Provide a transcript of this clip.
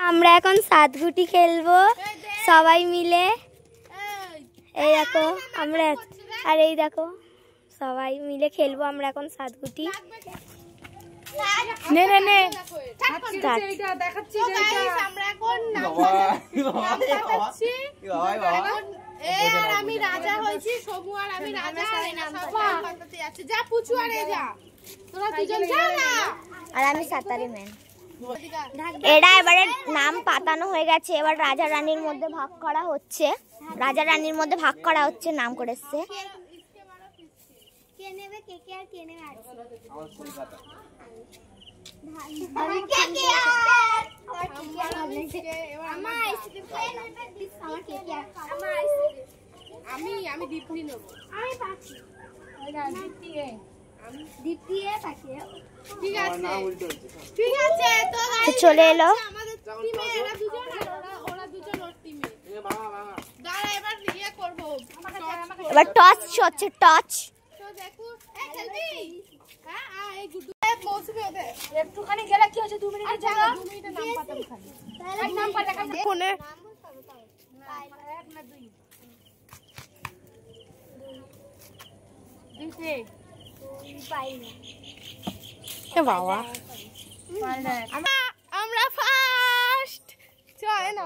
আমরা এখন সাতগুটি খেলবো সবাই মিলে। এই দেখো আমরা, আর এই দেখো সবাই মিলে খেলবো আমরা এখন সাতগুটি। নে নে নে আমি রাজা হয়েছি, সবু আর আমি রাজা। যা পুচু আর এই যা, তোরা দুজন যা না। আর আমি সাঁতারি ম্যান। এরা এবারে নাম পাতানো হয়ে গেছে, এবার রাজা রানীর মধ্যে ভাগ করা হচ্ছে। রাজা রানীর মধ্যে ভাগ করা হচ্ছে, নাম করে এসছে। আমি দীপ্তি নেব। ঠিক আছে তো চলে এলো। আমাদের টিমে এরা দুজন, ওরা দুজন ওর টিমে। দাঁড়া এবার ইয়ে করব, এবার টস হচ্ছে, টচ। তো দেখো এই খেলবি। হ্যাঁ এই গুড্ডু মৌসুমী ওদের একটুখানি গেলে কি হচ্ছে, 2 মিনিটের জায়গা 2 মিনিটে নাম পাতাম খালি। আর নাম পাতা ফোনে 1 না 2 দিছে এ বাবা আমরা ফার্স্ট। চল না